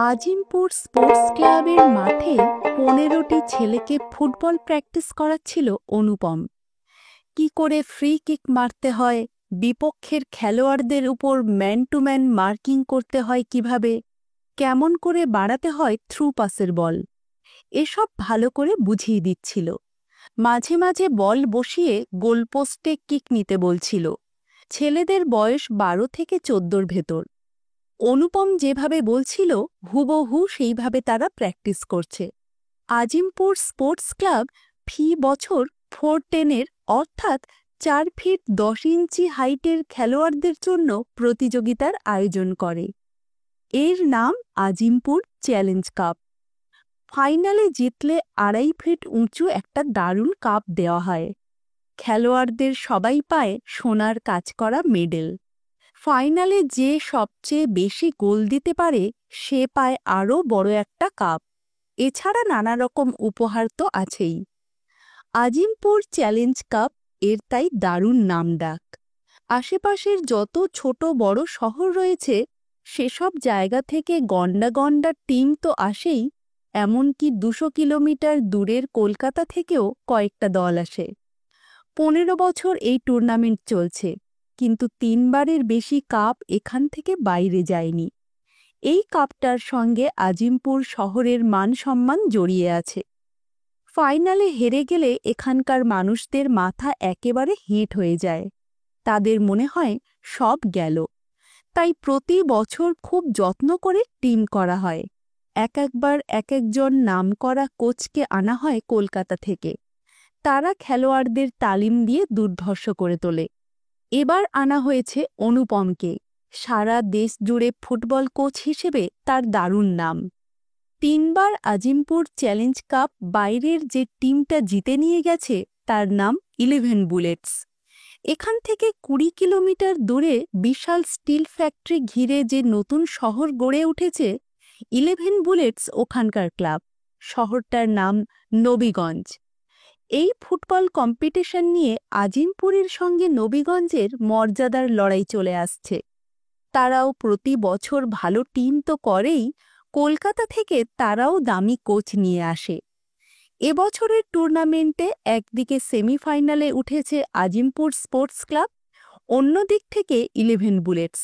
Azimpur sports ক্লাবের মাঠে ১৫টি ছেলেকে ফুটবল প্র্যাকটিস করাচ্ছিল অনুপম। কি করে ফ্রি কিক মারতে হয়, বিপক্ষের খেলোয়াড়দের উপর ম্যান টু ম্যান মার্কিং করতে হয় কিভাবে, কেমন করে বাড়াতে হয় থ্রু পাসের বল, এসব ভালো করে বুঝিয়ে দিচ্ছিল। মাঝে মাঝে বল বসিয়ে গোলপোস্টে কিক নিতে বলছিল। ছেলেদের বয়স ১২ থেকে ১৪র ভেতর। অনুপম যেভাবে বলছিল হুবহু সেইভাবে তারা প্র্যাকটিস করছে। আজিমপুর স্পোর্টস ক্লাব ফি বছর 410-এর অর্থাৎ ৪ ফিট ১০ ইঞ্চি হাইটের খেলোয়াড়দের জন্য প্রতিযোগিতার আয়োজন করে। এর নাম আজিমপুর চ্যালেঞ্জ কাপ। ফাইনালে জিতলে ২.৫ ফিট উঁচু একটা দারুণ কাপ দেওয়া হয়। খেলোয়াড়দের সবাই পায় সোনার কাজ করা মেডেল। ফাইনালে যে সবচেয়ে বেশি গোল দিতে পারে সে পায় আরও বড় একটা কাপ। এছাড়া নানা রকম উপহার তো আছেই। আজিমপুর চ্যালেঞ্জ কাপ এর তাই দারুণ নামডাক। আশেপাশের যত ছোট বড় শহর রয়েছে সেসব জায়গা থেকে গন্ডা গন্ডা টিম তো আসেই, এমনকি ২০০ কিলোমিটার দূরের কলকাতা থেকেও কয়েকটা দল আসে। ১৫ বছর এই টুর্নামেন্ট চলছে, কিন্তু ৩ বারের বেশি কাপ এখান থেকে বাইরে যায়নি। এই কাপটার সঙ্গে আজিমপুর শহরের মান সম্মান জড়িয়ে আছে। ফাইনালে হেরে গেলে এখানকার মানুষদের মাথা একেবারে হিট হয়ে যায়। তাদের মনে হয় সব গেল। তাই প্রতি বছর খুব যত্ন করে টিম করা হয়। একবার একজন নামকরা কোচকে আনা হয় কলকাতা থেকে। তারা খেলোয়াড়দের তালিম দিয়ে দুর্ধর্ষ করে তোলে। এবার আনা হয়েছে অনুপমকে। সারা দেশ জুড়ে ফুটবল কোচ হিসেবে তার দারুণ নাম। ৩ বার আজিমপুর চ্যালেঞ্জ কাপ বাইরের যে টিমটা জিতে নিয়ে গেছে তার নাম 11 বুলেটস। এখান থেকে ২০ কিলোমিটার দূরে বিশাল স্টিল ফ্যাক্টরি ঘিরে যে নতুন শহর গড়ে উঠেছে 11 বুলেটস ওখানকার ক্লাব। শহরটার নাম নবীগঞ্জ। এই ফুটবল কম্পিটিশন নিয়ে আজিমপুরের সঙ্গে নবীগঞ্জের মর্যাদার লড়াই চলে আসছে। তারাও প্রতি বছর ভালো টিম তো করেই, কলকাতা থেকে তারাও দামি কোচ নিয়ে আসে। এবছরের টুর্নামেন্টে একদিকে সেমিফাইনালে উঠেছে আজিমপুর স্পোর্টস ক্লাব, অন্যদিক থেকে 11 বুলেটস।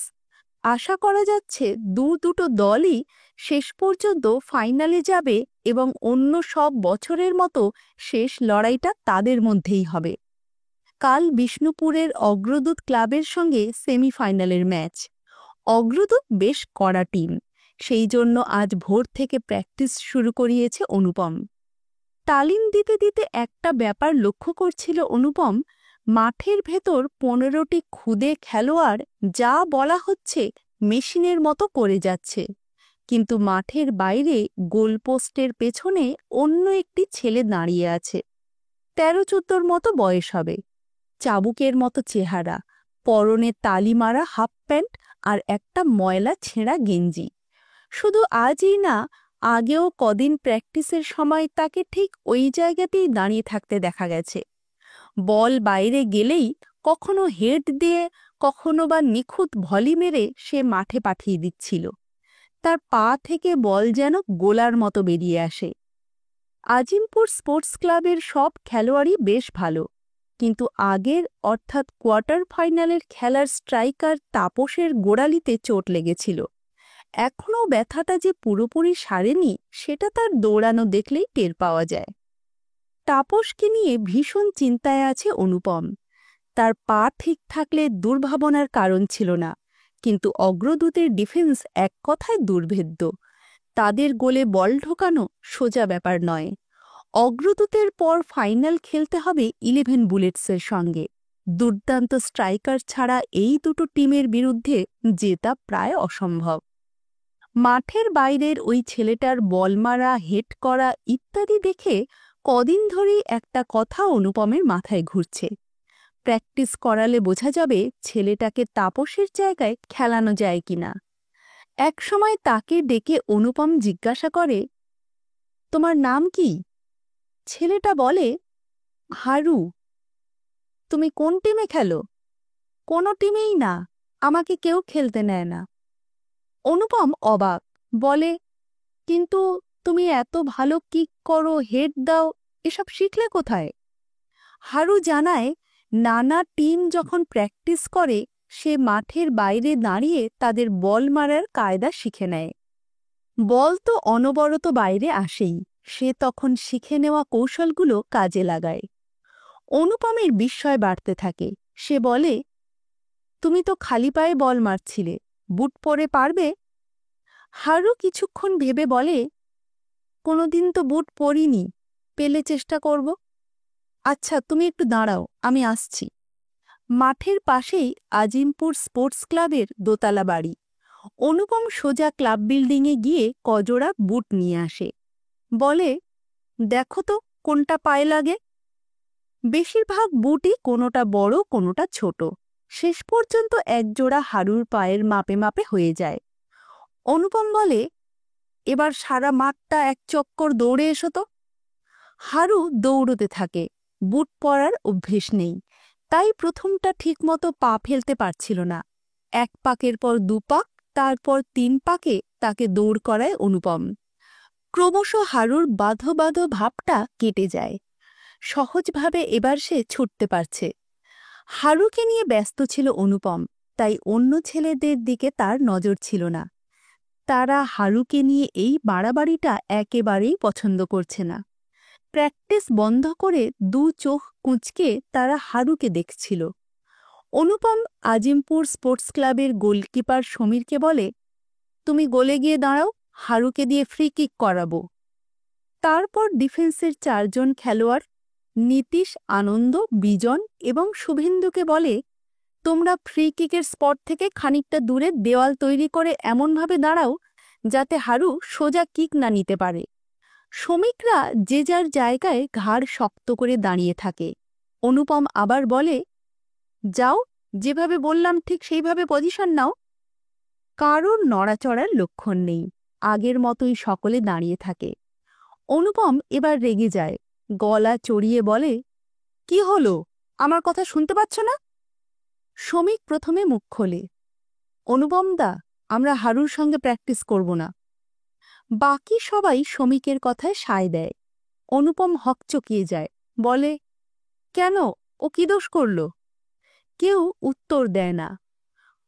আশা করা যাচ্ছে দুটো দলই শেষ পর্যন্ত ফাইনালে যাবে এবং অন্য সব বছরের মতো শেষ লড়াইটা তাদের মধ্যেই হবে। কাল বিষ্ণুপুরের অগ্রদূত ক্লাবের সঙ্গে সেমিফাইনালের ম্যাচ। অগ্রদূত বেশ কড়া টিম, সেই জন্য আজ ভোর থেকে প্র্যাকটিস শুরু করিয়েছে অনুপম। তালিম দিতে দিতে একটা ব্যাপার লক্ষ্য করছিল অনুপম, মাঠের ভেতর ১৫টি খুদে খেলোয়াড় যা বলা হচ্ছে মেশিনের মতো করে যাচ্ছে, কিন্তু মাঠের বাইরে গোলপোস্টের পেছনে অন্য একটি ছেলে দাঁড়িয়ে আছে। ১৩-১৪ মতো বয়স হবে, চাবুকের মতো চেহারা, পরনে তালি মারা হাফ প্যান্ট আর একটা ময়লা ছেঁড়া গেঞ্জি। শুধু আজই না, আগেও কদিন প্র্যাকটিসের সময় তাকে ঠিক ওই জায়গাতেই দাঁড়িয়ে থাকতে দেখা গেছে। বল বাইরে গেলেই কখনো হেড দিয়ে, কখনো বা নিখুঁত ভলি মেরে সে মাঠে পাঠিয়ে দিচ্ছিল। তার পা থেকে বল যেন গোলার মতো বেরিয়ে আসে। আজিমপুর স্পোর্টস ক্লাবের সব খেলোয়াড়ই বেশ ভালো, কিন্তু আগের অর্থাৎ কোয়ার্টার ফাইনালের খেলার স্ট্রাইকার তাপসের গোড়ালিতে চোট লেগেছিল। এখনও ব্যথাটা যে পুরোপুরি সারেনি সেটা তার দৌড়ানো দেখলেই টের পাওয়া যায়। তাপসকে নিয়ে ভীষণ চিন্তায় আছে অনুপম। তার পা ঠিক থাকলে দুর্ভাবনার কারণ ছিল না, কিন্তু অগ্রদূতের ডিফেন্স এক কথায় দুর্ভেদ্য। তাদের গোলে বল ঢোকানো সোজা ব্যাপার নয়। অগ্রদূতের পর ফাইনাল খেলতে হবে 11 বুলেটসের সঙ্গে। দুর্দান্ত স্ট্রাইকার ছাড়া এই দুটো টিমের বিরুদ্ধে জেতা প্রায় অসম্ভব। মাঠের বাইরের ওই ছেলেটার বল মারা, হেড করা ইত্যাদি দেখে কদিন ধরেই একটা কথা অনুপমের মাথায় ঘুরছে। প্র্যাকটিস করালে বোঝা যাবে ছেলেটাকে তাপসের জায়গায় খেলানো যায় কিনা। একসময় তাকে ডেকে অনুপম জিজ্ঞাসা করে, তোমার নাম কি? ছেলেটা বলে, হারু। তুমি কোন টিমে খেলো? কোনো টিমেই না, আমাকে কেউ খেলতে নেয় না। অনুপম অবাক, বলে, কিন্তু তুমি এত ভালো কিক করো, হেড দাও, এসব শিখলে কোথায়? হারু জানায়, নানা টিম যখন প্র্যাকটিস করে সে মাঠের বাইরে দাঁড়িয়ে তাদের বল মারার কায়দা শিখে নেয়। বল তো অনবরত বাইরে আসেই, সে তখন শিখে নেওয়া কৌশলগুলো কাজে লাগায়। অনুপমের বিস্ময় বাড়তে থাকে। সে বলে, তুমি তো খালি পায়ে বল মারছিলে, বুট পরে পারবে? হারু কিছুক্ষণ ভেবে বলে, কোনোদিন তো বুট পরিনি, পেলে চেষ্টা করব। আচ্ছা, তুমি একটু দাঁড়াও, আমি আসছি। মাঠের পাশেই আজিমপুর স্পোর্টস ক্লাবের দোতলা বাড়ি। অনুপম সোজা ক্লাব বিল্ডিংয়ে গিয়ে কজোড়া বুট নিয়ে আসে। বলে, দেখো তো কোনটা পায়ে লাগে। বেশিরভাগ বুটই কোনোটা বড় কোনোটা ছোট। শেষ পর্যন্ত একজোড়া হারুর পায়ের মাপে মাপে হয়ে যায়। অনুপম বলে, এবার সারা মাঠটা এক চক্কর দৌড়ে এসো তো। হারু দৌড়তে থাকে। বুট পরার অভ্যেস নেই, তাই প্রথমটা ঠিকমতো পা ফেলতে পারছিল না। এক পাকের পর 2 পাক, তারপর 3 পাকে তাকে দৌড় করায় অনুপম। ক্রমশ হারুর বাঁধো বাঁধো ভাবটা কেটে যায়। সহজভাবে এবার সে ছুটতে পারছে। হারুকে নিয়ে ব্যস্ত ছিল অনুপম, তাই অন্য ছেলেদের দিকে তার নজর ছিল না। তারা হারুকে নিয়ে এই বাড়াবাড়িটা একেবারেই পছন্দ করছে না। প্র্যাকটিস বন্ধ করে 2 চোখ কুঁচকে তারা হারুকে দেখছিল। অনুপম আজিমপুর স্পোর্টস ক্লাবের গোলকিপার সমীরকে বলে, তুমি গোলে গিয়ে দাঁড়াও, হারুকে দিয়ে ফ্রি কিক করাবো। তারপর ডিফেন্সের 4 জন খেলোয়াড় নীতিশ, আনন্দ, বিজন এবং শুভেন্দুকে বলে, তোমরা ফ্রি কিকের স্পট থেকে খানিকটা দূরে দেওয়াল তৈরি করে এমনভাবে দাঁড়াও যাতে হারু সোজা কিক না নিতে পারে। শ্রমিকরা যে যার জায়গায় ঘাড় শক্ত করে দাঁড়িয়ে থাকে। অনুপম আবার বলে, যাও, যেভাবে বললাম ঠিক সেইভাবে পজিশন নাও। কারোর নড়াচড়ার লক্ষণ নেই, আগের মতোই সকলে দাঁড়িয়ে থাকে। অনুপম এবার রেগে যায়, গলা চড়িয়ে বলে, কি হলো, আমার কথা শুনতে পাচ্ছ না? শ্রমিক প্রথমে মুখ খোলে, অনুপম দা, আমরা হারুর সঙ্গে প্র্যাকটিস করব না। বাকি সবাই শ্রমিকের কথায় সায় দেয়। অনুপম হকচকিয়ে যায়, বলে, কেন, ও কি দোষ করল? কেউ উত্তর দেয় না।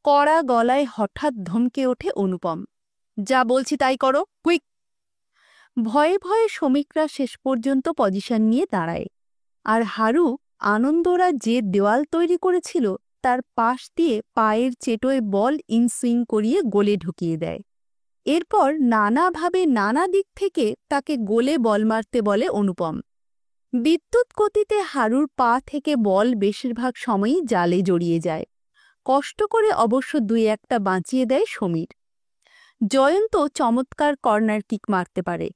কড়া গলায় হঠাৎ ধমকে ওঠে অনুপম, যা বলছি তাই করো, কুইক। ভয়ে ভয়ে শ্রমিকরা শেষ পর্যন্ত পজিশন নিয়ে দাঁড়ায়। আর হারু আনন্দরা যে দেওয়াল তৈরি করেছিল তার পাশ দিয়ে পায়ের চেটোয় বল ইনসুইং করিয়ে গোলে ঢুকিয়ে দেয়। এরপর নানাভাবে নানা দিক থেকে তাকে গোলে বল মারতে বলে অনুপম। বিদ্যুৎ গতিতে হারুর পা থেকে বল বেশিরভাগ সময়ই জালে জড়িয়ে যায়। কষ্ট করে অবশ্য 2-1টা বাঁচিয়ে দেয় সমীর। জয়ন্ত চমৎকার কর্নার কিক মারতে পারে।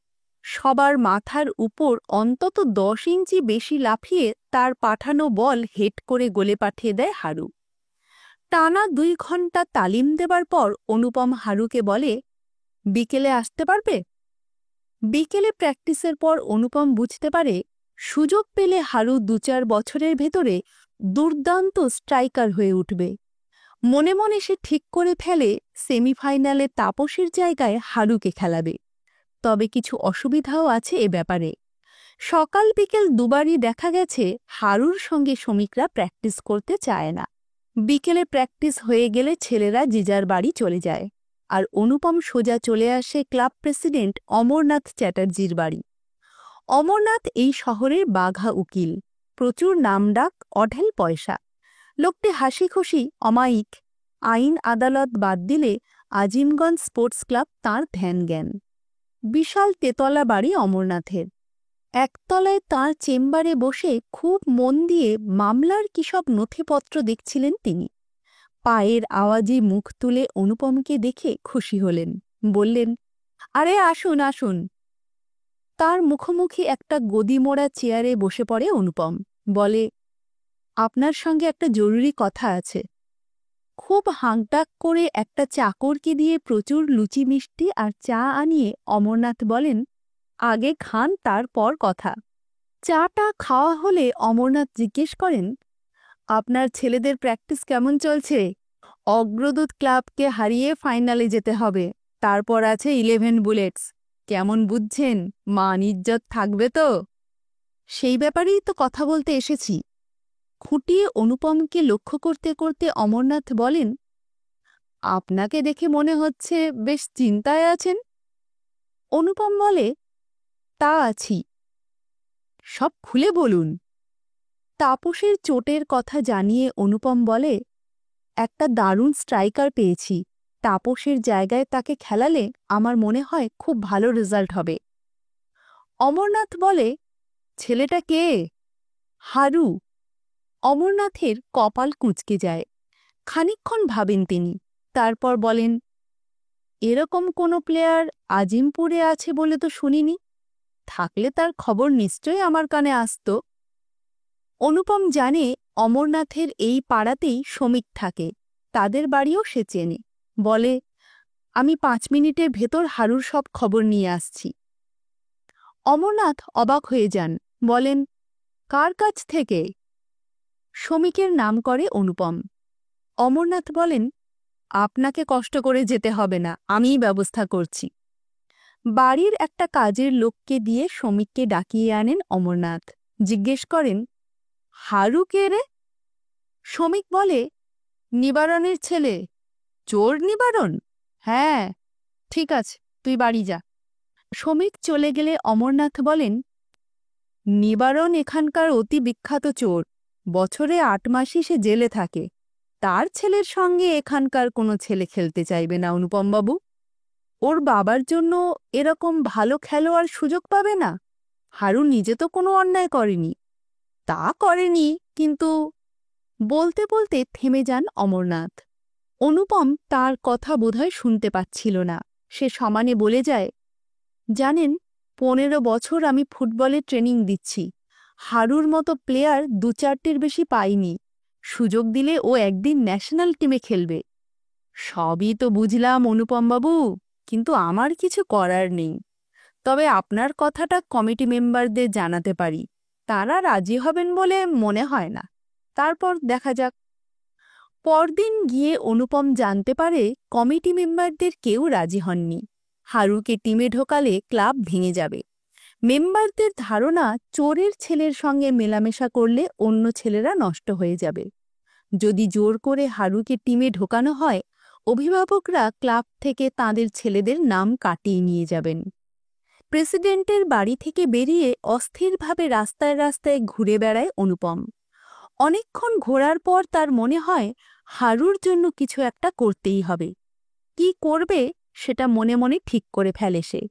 সবার মাথার উপর অন্তত 10 ইঞ্চি বেশি লাফিয়ে তার পাঠানো বল হেড করে গোলে পাঠিয়ে দেয় হারু। টানা 2 ঘন্টা তালিম দেবার পর অনুপম হারুকে বলে, বিকেলে আসতে পারবে? বিকেলে প্র্যাকটিসের পর অনুপম বুঝতে পারে সুযোগ পেলে হারু 2-4 বছরের ভেতরে দুর্দান্ত স্ট্রাইকার হয়ে উঠবে। মনে মনে সে ঠিক করে ফেলে সেমিফাইনালে তাপসের জায়গায় হারুকে খেলাবে। তবে কিছু অসুবিধাও আছে এ ব্যাপারে। সকাল বিকেল দুবারই দেখা গেছে হারুর সঙ্গে শ্রমিকরা প্র্যাকটিস করতে চায় না। বিকেলে প্র্যাকটিস হয়ে গেলে ছেলেরা যে যার বাড়ি চলে যায়, আর অনুপম সোজা চলে আসে ক্লাব প্রেসিডেন্ট অমরনাথ চ্যাটার্জির বাড়ি। অমরনাথ এই শহরের বাঘা উকিল, প্রচুর নামডাক, অঢেল পয়সা। লোকটি হাসি খুশি, অমায়িক। আইন আদালত বাদ দিলে আজিমগঞ্জ স্পোর্টস ক্লাব তাঁর ধ্যান জ্ঞান। বিশাল তেতলা বাড়ি অমরনাথের। একতলায় তাঁর চেম্বারে বসে খুব মন দিয়ে মামলার কিসব নথিপত্র দেখছিলেন তিনি। পায়ের আওয়াজে মুখ তুলে অনুপমকে দেখে খুশি হলেন, বললেন, আরে আসুন আসুন। তার মুখোমুখি একটা গদিমোড়া চেয়ারে বসে পড়ে অনুপম, বলে, আপনার সঙ্গে একটা জরুরি কথা আছে। খুব হাঁকডাক করে একটা চাকরকে দিয়ে প্রচুর লুচি মিষ্টি আর চা আনিয়ে অমরনাথ বলেন, আগে খান, তারপর কথা। চাটা খাওয়া হলে অমরনাথ জিজ্ঞেস করেন, আপনার ছেলেদের প্র্যাকটিস কেমন চলছে? অগ্রদূত ক্লাবকে হারিয়ে ফাইনালে যেতে হবে, তারপর আছে 11 বুলেটস। কেমন বুঝছেন? মান ইজ্জত থাকবে তো? সেই ব্যাপারেই তো কথা বলতে এসেছি। খুঁটিয়ে অনুপমকে লক্ষ্য করতে করতে অমরনাথ বলেন, আপনাকে দেখে মনে হচ্ছে বেশ চিন্তায় আছেন। অনুপম বলে, তা আছি। সব খুলে বলুন। তাপসের চোটের কথা জানিয়ে অনুপম বলে, একটা দারুণ স্ট্রাইকার পেয়েছি। তাপসের জায়গায় তাকে খেলালে আমার মনে হয় খুব ভালো রেজাল্ট হবে। অমরনাথ বলে, ছেলেটা কে? হারু। অমরনাথের কপাল কুঁচকে যায়। খানিকক্ষণ ভাবেন তিনি, তারপর বলেন, এরকম কোনো প্লেয়ার আজিমপুরে আছে বলে তো শুনিনি। থাকলে তার খবর নিশ্চয়ই আমার কানে আসত। অনুপম জানে অমরনাথের এই পাড়াতেই শ্রমিক থাকে, তাদের বাড়িও সে চেনে। বলে, আমি 5 মিনিটের ভেতর হারুর সব খবর নিয়ে আসছি। অমরনাথ অবাক হয়ে যান, বলেন, কার কাছ থেকে? শ্রমিকের নাম করে অনুপম। অমরনাথ বলেন, আপনাকে কষ্ট করে যেতে হবে না, আমিই ব্যবস্থা করছি। বাড়ির একটা কাজের লোককে দিয়ে শ্রমিককে ডাকিয়ে আনেন অমরনাথ। জিজ্ঞেস করেন, হারু কে রে? শ্রমিক বলে, নিবারণের ছেলে। চোর নিবারণ? হ্যাঁ। ঠিক আছে, তুই বাড়ি যা। শ্রমিক চলে গেলে অমরনাথ বলেন, নিবারণ এখানকার অতি বিখ্যাত চোর। বছরে 8 মাসই সে জেলে থাকে। তার ছেলের সঙ্গে এখানকার কোনো ছেলে খেলতে চাইবে না অনুপমবাবু। ওর বাবার জন্য এরকম ভালো খেলোয়াড় সুযোগ পাবে না। হারু নিজে তো কোনো অন্যায় করেনি। তা করেনি, কিন্তু... বলতে বলতে থেমে যান অমরনাথ। অনুপম তার কথা বোধহয় শুনতে পাচ্ছিল না। সে সমানে বলে যায়, জানেন, 15 বছর আমি ফুটবলে ট্রেনিং দিচ্ছি। হারুর মতো প্লেয়ার 2-4টের বেশি পাইনি। সুযোগ দিলে ও একদিন ন্যাশনাল টিমে খেলবে। সবই তো বুঝলাম অনুপমবাবু, কিন্তু আমার কিছু করার নেই। তবে আপনার কথাটা কমিটি মেম্বারদের জানাতে পারি। তারা রাজি হবেন বলে মনে হয় না। তারপর দেখা যাক। পরদিন গিয়ে অনুপম জানতে পারে কমিটি মেম্বারদের কেউ রাজি হননি। হারুকে টিমে ঢোকালে ক্লাব ভেঙে যাবে। মেম্বারদের ধারণা, চোরের ছেলের সঙ্গে মেলামেশা করলে অন্য ছেলেরা নষ্ট হয়ে যাবে। যদি জোর করে হারুকে টিমে ঢোকানো হয়, অভিভাবকরা ক্লাব থেকে তাদের ছেলেদের নাম কাটিয়ে নিয়ে যাবেন। প্রেসিডেন্টের বাড়ি থেকে বেরিয়ে অস্থিরভাবে রাস্তায় রাস্তায় ঘুরে বেড়ায় অনুপম। অনেকক্ষণ ঘোরার পর তার মনে হয় হারুর জন্য কিছু একটা করতেই হবে। কি করবে সেটা মনে মনে ঠিক করে ফেলে সে।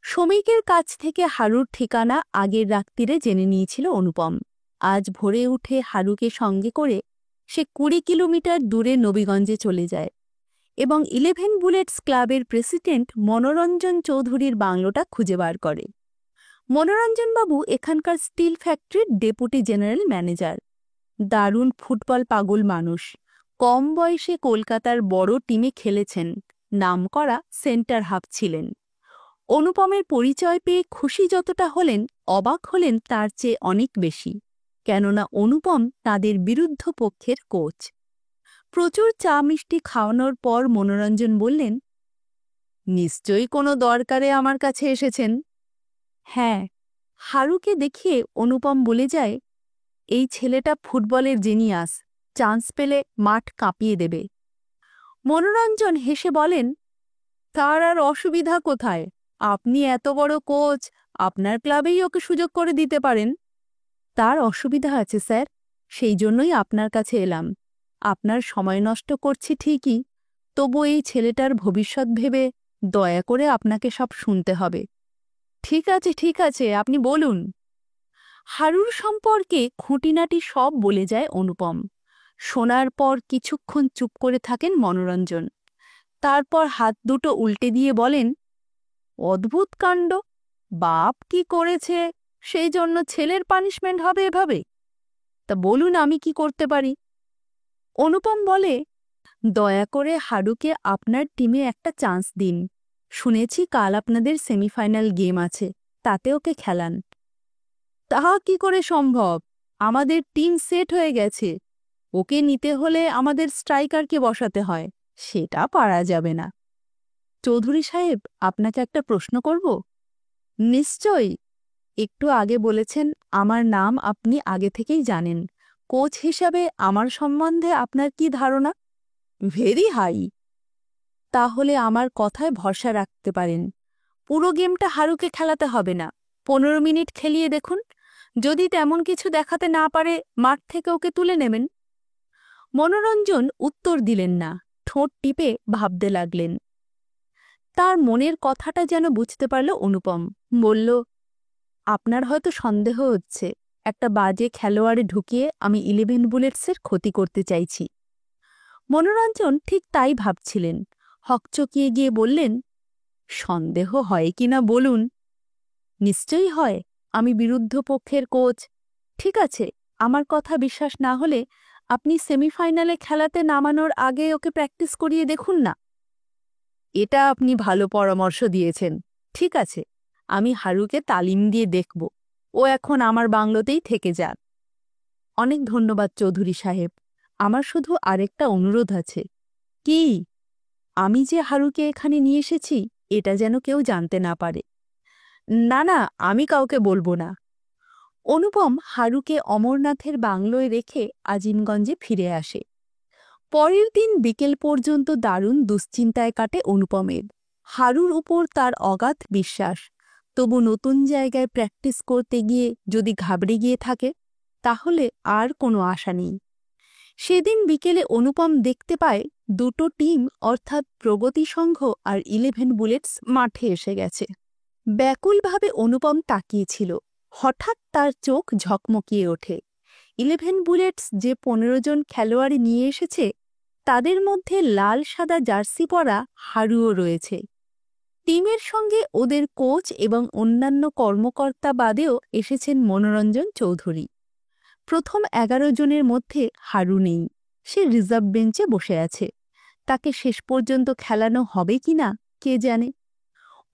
শ্রমিকের কাছ থেকে হারুর ঠিকানা আগের রাত্রিরে জেনে নিয়েছিল অনুপম। আজ ভোরে উঠে হারুকে সঙ্গে করে সে 20 কিলোমিটার দূরে নবীগঞ্জে চলে যায় এবং 11 বুলেটস ক্লাবের প্রেসিডেন্ট মনোরঞ্জন চৌধুরীর বাংলোটা খুঁজে বার করে। মনোরঞ্জনবাবু এখানকার স্টিল ফ্যাক্টরির ডেপুটি জেনারেল ম্যানেজার। দারুণ ফুটবল পাগল মানুষ। কম বয়সে কলকাতার বড় টিমে খেলেছেন, নামকরা সেন্টার হাফ ছিলেন। অনুপমের পরিচয় পেয়ে খুশি যতটা হলেন, অবাক হলেন তার চেয়ে অনেক বেশি, কেননা অনুপম তাদের বিরুদ্ধ পক্ষের কোচ। প্রচুর চা মিষ্টি খাওয়ানোর পর মনোরঞ্জন বললেন, নিশ্চয়ই কোনো দরকারে আমার কাছে এসেছেন। হ্যাঁ। হারুকে দেখে অনুপম বলে যায়, এই ছেলেটা ফুটবলের জিনিয়াস, চান্স পেলে মাঠ কাঁপিয়ে দেবে। মনোরঞ্জন হেসে বলেন, তার আর অসুবিধা কোথায়? আপনি এত বড় কোচ, আপনার ক্লাবেই ওকে সুযোগ করে দিতে পারেন। তার অসুবিধা আছে স্যার, সেই জন্যই আপনার কাছে এলাম। আপনার সময় নষ্ট করছি ঠিকই, তবু এই ছেলেটার ভবিষ্যৎ ভেবে দয়া করে আপনাকে সব শুনতে হবে। ঠিক আছে ঠিক আছে, আপনি বলুন। হারুর সম্পর্কে খুঁটিনাটি সব বলে যায় অনুপম। শোনার পর কিছুক্ষণ চুপ করে থাকেন মনোরঞ্জন। তারপর হাত দুটো উল্টে দিয়ে বলেন, অদ্ভুত কাণ্ড। বাপ কি করেছে সেই জন্য ছেলের পানিশমেন্ট হবে এভাবে? তা বলুন আমি কি করতে পারি? অনুপম বলে, দয়া করে হারুকে আপনার টিমে একটা চান্স দিন। শুনেছি কাল আপনাদের সেমিফাইনাল গেম আছে, তাতে ওকে খেলান। তাহা কি করে সম্ভব? আমাদের টিম সেট হয়ে গেছে। ওকে নিতে হলে আমাদের স্ট্রাইকারকে বসাতে হয়, সেটা পারা যাবে না। চৌধুরী সাহেব, আপনাকে একটা প্রশ্ন করব? নিশ্চয়ই। একটু আগে বলেছেন আমার নাম আপনি আগে থেকেই জানেন। কোচ হিসাবে আমার সম্বন্ধে আপনার কি ধারণা? Very high. তাহলে আমার কথায় ভরসা রাখতে পারেন। পুরো গেমটা হারুকে খেলাতে হবে না, 15 মিনিট খেলিয়ে দেখুন। যদি তেমন কিছু দেখাতে না পারে মাঠ থেকে ওকে তুলে নেবেন। মনোরঞ্জন উত্তর দিলেন না, ঠোঁট টিপে ভাবতে লাগলেন। তার মনের কথাটা যেন বুঝতে পারল অনুপম। বলল, আপনার হয়তো সন্দেহ হচ্ছে একটা বাজে খেলোয়াড়ে ঢুকিয়ে আমি 11 বুলেটসের ক্ষতি করতে চাইছি। মনোরঞ্জন ঠিক তাই ভাবছিলেন। হকচকিয়ে গিয়ে বললেন, সন্দেহ হয় কিনা বলুন। নিশ্চয়ই হয়, আমি বিরুদ্ধ পক্ষের কোচ। ঠিক আছে, আমার কথা বিশ্বাস না হলে আপনি সেমিফাইনালে খেলাতে নামানোর আগে ওকে প্র্যাকটিস করিয়ে দেখুন না। এটা আপনি ভালো পরামর্শ দিয়েছেন। ঠিক আছে, আমি হারুকে তালিম দিয়ে দেখব। ও এখন আমার বাংলোতেই থেকে যাক। অনেক ধন্যবাদ চৌধুরী সাহেব। আমার শুধু আরেকটা অনুরোধ আছে। কি? আমি যে হারুকে এখানে নিয়ে এসেছি এটা যেন কেউ জানতে না পারে। না না, আমি কাউকে বলবো না। অনুপম হারুকে অমরনাথের বাংলোয় রেখে আজিমগঞ্জে ফিরে আসে। পরের দিন বিকেল পর্যন্ত দারুণ দুশ্চিন্তায় কাটে অনুপমের। হারুর উপর তার অগাধ বিশ্বাস, তবু নতুন জায়গায় প্র্যাকটিস করতে গিয়ে যদি ঘাবড়ে গিয়ে থাকে তাহলে আর কোনো আশা নেই। সেদিন বিকেলে অনুপম দেখতে পায় দুটো টিম অর্থাৎ প্রগতি সংঘ আর 11 বুলেটস মাঠে এসে গেছে। ব্যাকুলভাবে অনুপম তাকিয়েছিল। হঠাৎ তার চোখ ঝকমকিয়ে ওঠে। 11 বুলেটস যে 15 জন খেলোয়াড় নিয়ে এসেছে তাদের মধ্যে লাল সাদা জার্সি পরা হারুও রয়েছে। টিমের সঙ্গে ওদের কোচ এবং অন্যান্য কর্মকর্তা বাদেও এসেছেন মনোরঞ্জন চৌধুরী। প্রথম 11 জনের মধ্যে হারু নেই, সে রিজার্ভ বেঞ্চে বসে আছে। তাকে শেষ পর্যন্ত খেলানো হবে কিনা কে জানে।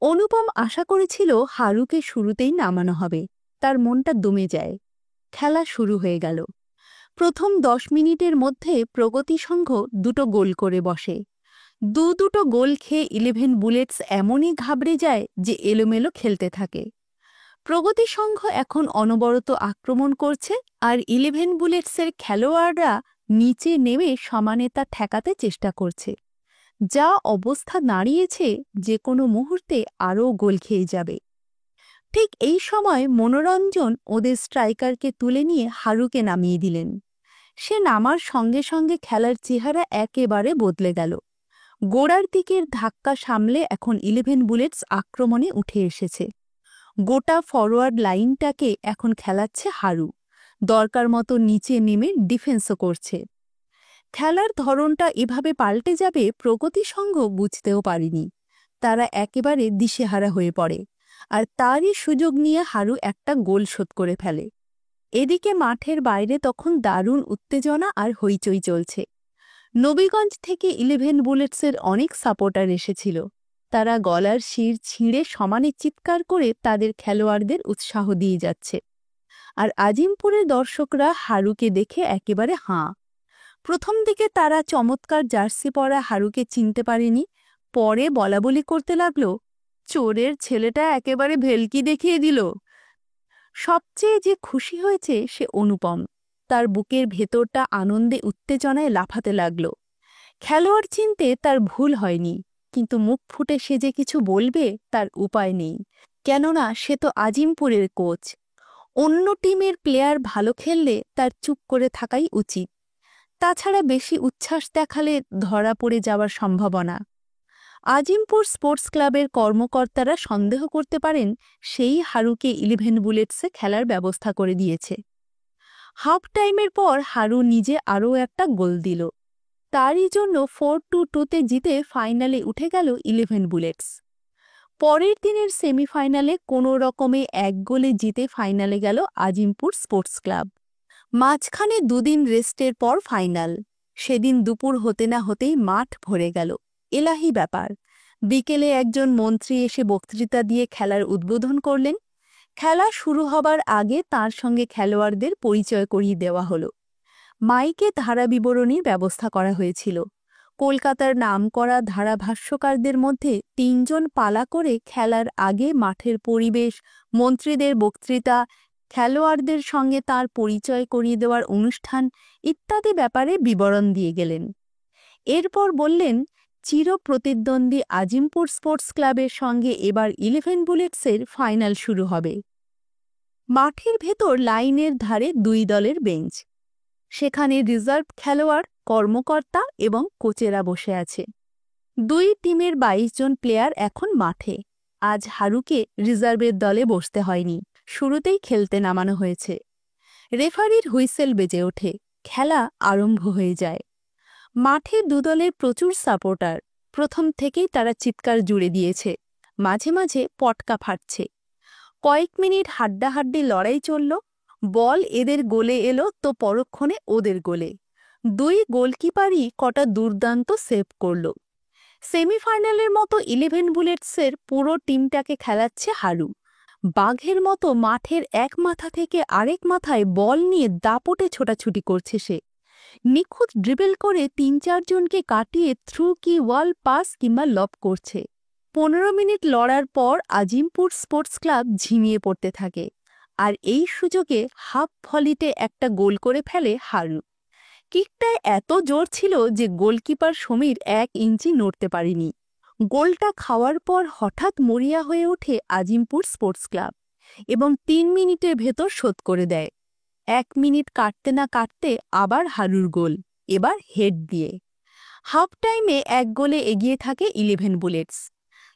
অনুপম আশা করেছিল হারুকে শুরুতেই নামানো হবে। তার মনটা দমে যায়। খেলা শুরু হয়ে গেল। প্রথম 10 মিনিটের মধ্যে প্রগতি সংঘ দুটো গোল করে বসে। দুটো গোল খেয়ে 11 বুলেটস এমনই ঘাবড়ে যায় যে এলোমেলো খেলতে থাকে। প্রগতি সংঘ এখন অনবরত আক্রমণ করছে আর 11 বুলেটসের খেলোয়াড়রা নিচে নেমে সমানে তা ঠেকাতে চেষ্টা করছে। যা অবস্থা দাঁড়িয়েছে যে কোনো মুহূর্তে আরও গোল খেয়ে যাবে। ঠিক এই সময় মনোরঞ্জন ওদের স্ট্রাইকারকে তুলে নিয়ে হারুকে নামিয়ে দিলেন। সে নামার সঙ্গে সঙ্গে খেলার চেহারা একেবারে বদলে গেল। গোড়ার দিকের ধাক্কা সামলে এখন 11 বুলেটস আক্রমণে উঠে এসেছে। গোটা ফরওয়ার্ড লাইনটাকে এখন খেলাচ্ছে হারু। দরকার মতো নিচে নেমে ডিফেন্সও করছে। খেলার ধরনটা এভাবে পাল্টে যাবে প্রগতি সংঘ বুঝতেও পারেনি। তারা একেবারে দিশেহারা হয়ে পড়ে আর তারই সুযোগ নিয়ে হারু একটা গোল শোধ করে ফেলে। এদিকে মাঠের বাইরে তখন দারুণ উত্তেজনা আর হইচই চলছে। নবীগঞ্জ থেকে 11 বুলেটসের অনেক সাপোর্টার এসেছিল। তারা গলার শির ছিঁড়ে সমানে চিৎকার করে তাদের খেলোয়াড়দের উৎসাহ দিয়ে যাচ্ছে। আর আজিমপুরের দর্শকরা হারুকে দেখে একেবারে হাঁ। প্রথম দিকে তারা চমৎকার জার্সি পরা হারুকে চিনতে পারেনি। পরে বলাবলি করতে লাগল, চোরের ছেলেটা একেবারে ভেলকি দেখিয়ে দিল। সবচেয়ে যে খুশি হয়েছে সে অনুপম। তার বুকের ভেতরটা আনন্দে উত্তেজনায় লাফাতে লাগল। খেলোয়াড় চিনতে তার ভুল হয়নি, কিন্তু মুখ ফুটে সে যে কিছু বলবে তার উপায় নেই, কেননা সে তো আজিমপুরের কোচ। অন্য টিমের প্লেয়ার ভালো খেললে তার চুপ করে থাকাই উচিত। তাছাড়া বেশি উচ্ছ্বাস দেখালে ধরা পড়ে যাওয়ার সম্ভাবনা। আজিমপুর স্পোর্টস ক্লাবের কর্মকর্তারা সন্দেহ করতে পারেন সেই হারুকে 11 বুলেটসে খেলার ব্যবস্থা করে দিয়েছে। হাফ টাইমের পর হারু নিজে আরও একটা গোল দিল। তারই জন্য 4-2 জিতে ফাইনালে উঠে গেল 11 বুলেটস। পরের দিনের সেমিফাইনালে কোনো রকমে 1 গোলে জিতে ফাইনালে গেল আজিমপুর স্পোর্টস ক্লাব। মাঝখানে 2 দিন রেস্টের পর ফাইনাল। সেদিন দুপুর হতে না হতেই মাঠ ভরে গেল। এলাহি ব্যাপার। বিকেলে একজন মন্ত্রী এসে বক্তৃতা দিয়ে খেলার উদ্বোধন করলেন। খেলা শুরু হবার আগে তার সঙ্গে খেলোয়াড়দের পরিচয় করিয়ে দেওয়া হলো। মাইকে ধারা বিবরণীর ব্যবস্থা করা হয়েছিল। কলকাতার নামকরা ধারাভাষ্যকারদের মধ্যে ৩ জন পালা করে খেলার আগে মাঠের পরিবেশ, মন্ত্রীদের বক্তৃতা, খেলোয়াড়দের সঙ্গে তার পরিচয় করিয়ে দেওয়ার অনুষ্ঠান ইত্যাদি ব্যাপারে বিবরণ দিয়ে গেলেন। এরপর বললেন, চিরপ্রতিদ্বন্দ্বী আজিমপুর স্পোর্টস ক্লাবের সঙ্গে এবার 11 বুলেটসের ফাইনাল শুরু হবে। মাঠের ভেতর লাইনের ধারে 2 দলের বেঞ্চ। সেখানে রিজার্ভ খেলোয়াড়, কর্মকর্তা এবং কোচেরা বসে আছে। 2 টিমের 22 জন প্লেয়ার এখন মাঠে। আজ হারুকে রিজার্ভের দলে বসতে হয়নি, শুরুতেই খেলতে নামানো হয়েছে। রেফারির হুইসেল বেজে ওঠে, খেলা আরম্ভ হয়ে যায়। মাঠে 2 দলের প্রচুর সাপোর্টার। প্রথম থেকেই তারা চিৎকার জুড়ে দিয়েছে, মাঝে মাঝে পটকা ফাটছে। কয়েক মিনিট হাড্ডাহাড্ডি লড়াই চলল। বল এদের গোলে এলো তো পরক্ষণে ওদের গোলে। 2 গোলকিপারই কটা দুর্দান্ত সেভ করল। সেমিফাইনালের মতো 11 বুলেটসের পুরো টিমটাকে খেলাচ্ছে হারু। বাঘের মতো মাঠের এক মাথা থেকে আরেক মাথায় বল নিয়ে দাপটে ছোটাছুটি করছে সে। নিখুঁত ড্রিবল করে 3-4 জনকে কাটিয়ে থ্রু কি ওয়াল পাস কিংবা লব করছে। 15 মিনিট লড়ার পর আজিমপুর স্পোর্টস ক্লাব ঝিমিয়ে পড়তে থাকে, আর এই সুযোগে হাফ ভলিতে একটা গোল করে ফেলে হারু। কিকটায় এত জোর ছিল যে গোলকিপার সমীর 1 ইঞ্চি নড়তে পারেনি। গোলটা খাওয়ার পর হঠাৎ মরিয়া হয়ে ওঠে আজিমপুর স্পোর্টস ক্লাব এবং 3 মিনিটের ভেতর শোধ করে দেয়। 1 মিনিট কাটতে না কাটতে আবার হারুর গোল, এবার হেড দিয়ে। হাফ টাইমে 1 গোলে এগিয়ে থাকে 11 বুলেটস।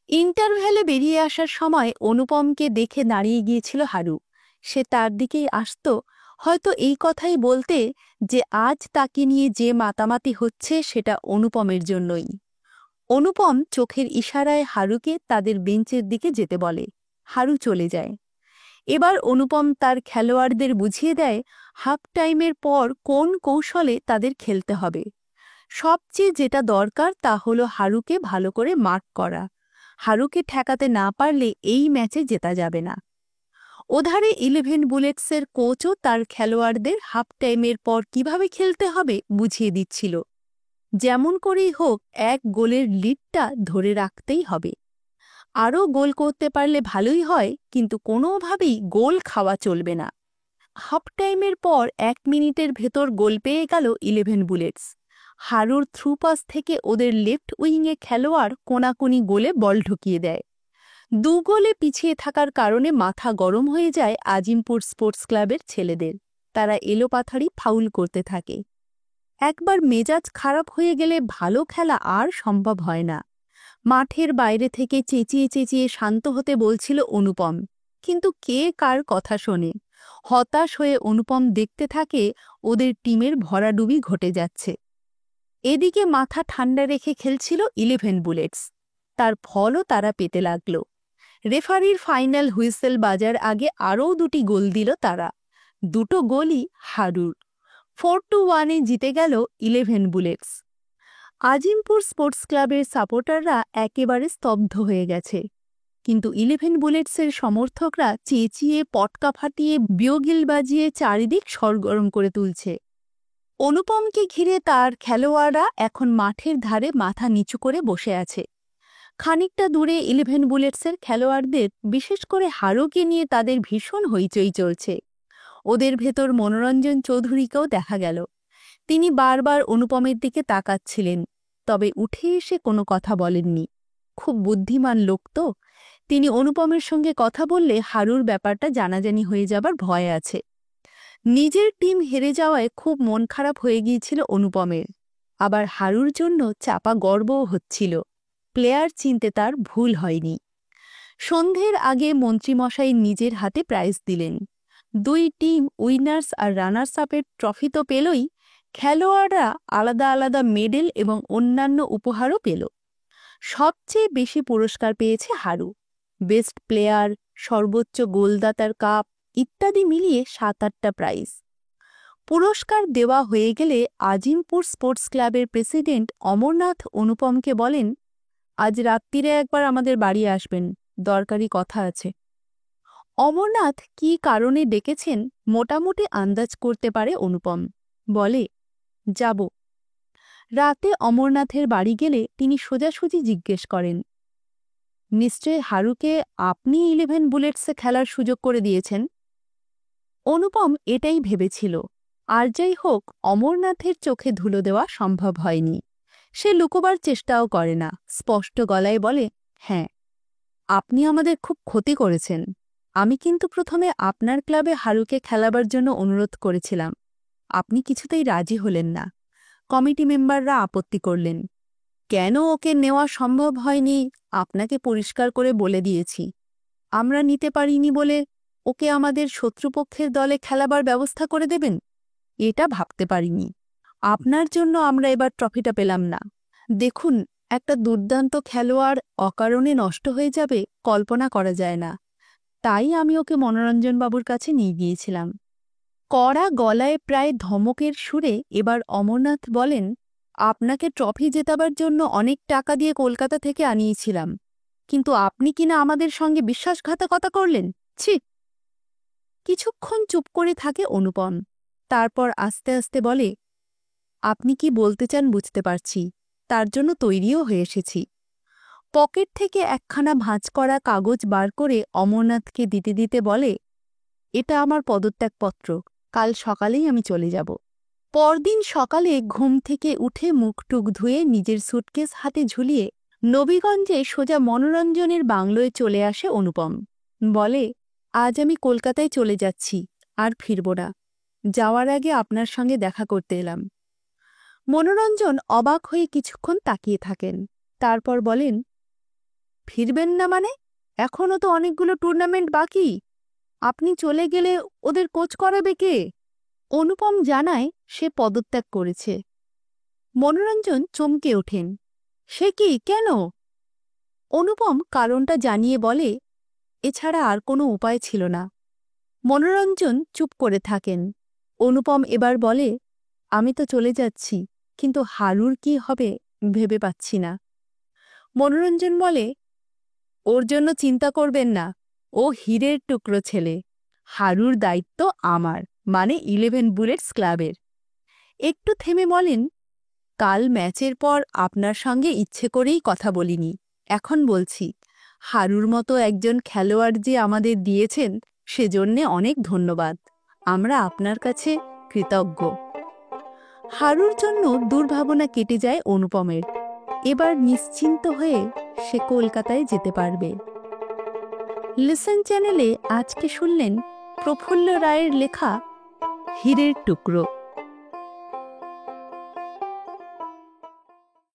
ইন্টারভ্যালে বেরিয়ে আসার সময় অনুপমকে দেখে দাঁড়িয়ে গিয়েছিল হারু। সে তার দিকেই আসত, হয়তো এই কথাই বলতে যে আজ তাকে নিয়ে যে মাতামাতি হচ্ছে সেটা অনুপমের জন্যই। অনুপম চোখের ইশারায় হারুকে তাদের বেঞ্চের দিকে যেতে বলে। হারু চলে যায়। এবার অনুপম তার খেলোয়াড়দের বুঝিয়ে দেয় হাফ টাইমের পর কোন কৌশলে তাদের খেলতে হবে। সবচেয়ে যেটা দরকার তা হলো হারুকে ভালো করে মার্ক করা। হারুকে ঠেকাতে না পারলে এই ম্যাচে জেতা যাবে না। ওধারে 11 বুলেটসের কোচও তার খেলোয়াড়দের হাফ টাইমের পর কিভাবে খেলতে হবে বুঝিয়ে দিচ্ছিল। যেমন করেই হোক 1 গোলের লিডটা ধরে রাখতেই হবে। আরও গোল করতে পারলে ভালোই হয়, কিন্তু কোনোভাবেই গোল খাওয়া চলবে না। হাফ টাইমের পর 1 মিনিটের ভেতর গোল পেয়ে গেল 11 বুলেটস। হারুর থ্রু পাস থেকে ওদের লেফট উইংয়ে খেলোয়াড় কোনাকুনি গোলে বল ঢুকিয়ে দেয়। 2 গোলে পিছিয়ে থাকার কারণে মাথা গরম হয়ে যায় আজিমপুর স্পোর্টস ক্লাবের ছেলেদের। তারা এলোপাথারি ফাউল করতে থাকে। একবার মেজাজ খারাপ হয়ে গেলে ভালো খেলা আর সম্ভব হয় না। মাঠের বাইরে থেকে চেঁচিয়ে চেঁচিয়ে শান্ত হতে বলছিল অনুপম, কিন্তু কে কার কথা শোনে। হতাশ হয়ে অনুপম দেখতে থাকে ওদের টিমের ভরাডুবি ঘটে যাচ্ছে। এদিকে মাথা ঠান্ডা রেখে খেলছিল 11 বুলেটস। তার ফলও তারা পেতে লাগল। রেফারির ফাইনাল হুইসেল বাজার আগে আরও 2টি গোল দিল তারা। 2টো গোলই হারুর। 4-1-এ জিতে গেল 11 বুলেটস। আজিমপুর স্পোর্টস ক্লাবের সাপোর্টাররা একেবারে স্তব্ধ হয়ে গেছে, কিন্তু 11 বুলেটসের সমর্থকরা চেঁচিয়ে পটকা ফাটিয়ে বিয়োগিল বাজিয়ে চারিদিক সরগরম করে তুলছে। অনুপমকে ঘিরে তার খেলোয়াড়রা এখন মাঠের ধারে মাথা নিচু করে বসে আছে। খানিকটা দূরে 11 বুলেটসের খেলোয়াড়দের, বিশেষ করে হারুকে নিয়ে তাদের ভীষণ হইচই চলছে। ওদের ভেতর মনোরঞ্জন চৌধুরীকেও দেখা গেল। তিনি বারবার অনুপমের দিকে তাকাচ্ছিলেন, তবে উঠে এসে কোনো কথা বলেননি। খুব বুদ্ধিমান লোক তো, তিনি অনুপমের সঙ্গে কথা বললে হারুর ব্যাপারটা জানাজানি হয়ে যাবার ভয় আছে। নিজের টিম হেরে যাওয়ায় খুব মন খারাপ হয়ে গিয়েছিল অনুপমের, আবার হারুর জন্য চাপা গর্বও হচ্ছিল। প্লেয়ার চিনতে তার ভুল হয়নি। সন্ধ্যের আগে মন্ত্রীমশাই নিজের হাতে প্রাইজ দিলেন। 2 টিম উইনার্স আর রানার্স আপের ট্রফি তো পেলই, খেলোয়াড়রা আলাদা আলাদা মেডেল এবং অন্যান্য উপহারও পেল। সবচেয়ে বেশি পুরস্কার পেয়েছে হারু। বেস্ট প্লেয়ার, সর্বোচ্চ গোলদাতার কাপ ইত্যাদি মিলিয়ে 7-8টা প্রাইজ। পুরস্কার দেওয়া হয়ে গেলে আজিমপুর স্পোর্টস ক্লাবের প্রেসিডেন্ট অমরনাথ অনুপমকে বলেন, আজ রাত্রিরে একবার আমাদের বাড়ি আসবেন, দরকারি কথা আছে। অমরনাথ কি কারণে ডেকেছেন মোটামুটি আন্দাজ করতে পারে অনুপম। বলে, যাব। রাতে অমরনাথের বাড়ি গেলে তিনি সোজাসুজি জিজ্ঞেস করেন, নিশ্চয় হারুকে আপনি 11 বুলেটসে খেলার সুযোগ করে দিয়েছেন? অনুপম এটাই ভেবেছিল। আর যাই হোক, অমরনাথের চোখে ধুলো দেওয়া সম্ভব হয়নি। সে লুকোবার চেষ্টাও করে না, স্পষ্ট গলায় বলে, হ্যাঁ, আপনি আমাদের খুব ক্ষতি করেছেন। আমি কিন্তু প্রথমে আপনার ক্লাবে হারুকে খেলাবার জন্য অনুরোধ করেছিলাম। আপনি কিছুতেই রাজি হলেন না। কমিটি মেম্বাররা আপত্তি করলেন। কেন ওকে নেওয়া সম্ভব হয়নি আপনাকে পরিষ্কার করে বলে দিয়েছি। আমরা নিতে পারিনি বলে ওকে আমাদের শত্রুপক্ষের দলে খেলাবার ব্যবস্থা করে দেবেন, এটা ভাবতে পারিনি। আপনার জন্য আমরা এবার ট্রফিটা পেলাম না। দেখুন, একটা দুর্দান্ত খেলোয়াড় অকারণে নষ্ট হয়ে যাবে কল্পনা করা যায় না। তাই আমি ওকে মনোরঞ্জনবাবুর কাছে নিয়ে গিয়েছিলাম। কড়া গলায় প্রায় ধমকের সুরে এবার অমরনাথ বলেন, আপনাকে ট্রফি জেতাবার জন্য অনেক টাকা দিয়ে কলকাতা থেকে আনিয়েছিলাম, কিন্তু আপনি কিনা আমাদের সঙ্গে বিশ্বাসঘাতকতা করলেন। ছি! কিছুক্ষণ চুপ করে থাকে অনুপম। তারপর আস্তে আস্তে বলে, আপনি কি বলতে চান বুঝতে পারছি, তার জন্য তৈরিও হয়ে এসেছি। পকেট থেকে একখানা ভাঁজ করা কাগজ বার করে অমরনাথকে দিতে দিতে বলে, এটা আমার পদত্যাগপত্র। কাল সকালেই আমি চলে যাব। পরদিন সকালে ঘুম থেকে উঠে মুখটুক ধুয়ে নিজের সুটকেস হাতে ঝুলিয়ে নবীগঞ্জে সোজা মনোরঞ্জনের বাংলোয় চলে আসে অনুপম। বলে, আজ আমি কলকাতায় চলে যাচ্ছি, আর ফিরব না। যাওয়ার আগে আপনার সঙ্গে দেখা করতে এলাম। মনোরঞ্জন অবাক হয়ে কিছুক্ষণ তাকিয়ে থাকেন। তারপর বলেন, ফিরবেন না মানে? এখনও তো অনেকগুলো টুর্নামেন্ট বাকি। আপনি চলে গেলে ওদের কোচ করাবে কে? অনুপম জানায় সে পদত্যাগ করেছে। মনোরঞ্জন চমকে ওঠেন। সে কি, কেন? অনুপম কারণটা জানিয়ে বলে, এছাড়া আর কোনো উপায় ছিল না। মনোরঞ্জন চুপ করে থাকেন। অনুপম এবার বলে, আমি তো চলে যাচ্ছি, কিন্তু হারুর কি হবে ভেবে পাচ্ছি না। মনোরঞ্জন বলে, ওর জন্য চিন্তা করবেন না, ও হীরের টুকরো ছেলে। হারুর দায়িত্ব আমার, মানে 11 বুলেটস ক্লাবের। একটু থেমে বলেন, কাল ম্যাচের পর আপনার সঙ্গে ইচ্ছে করেই কথা বলিনি, এখন বলছি, হারুর মতো একজন খেলোয়াড় যে আমাদের দিয়েছেন সেজন্যে অনেক ধন্যবাদ। আমরা আপনার কাছে কৃতজ্ঞ। হারুর জন্য দুর্ভাবনা কেটে যায় অনুপমের। এবার নিশ্চিন্ত হয়ে সে কলকাতায় যেতে পারবে। লিসেন চ্যানেলে আজকে শুনলেন প্রফুল্ল রায়ের লেখা হীরের টুকরো।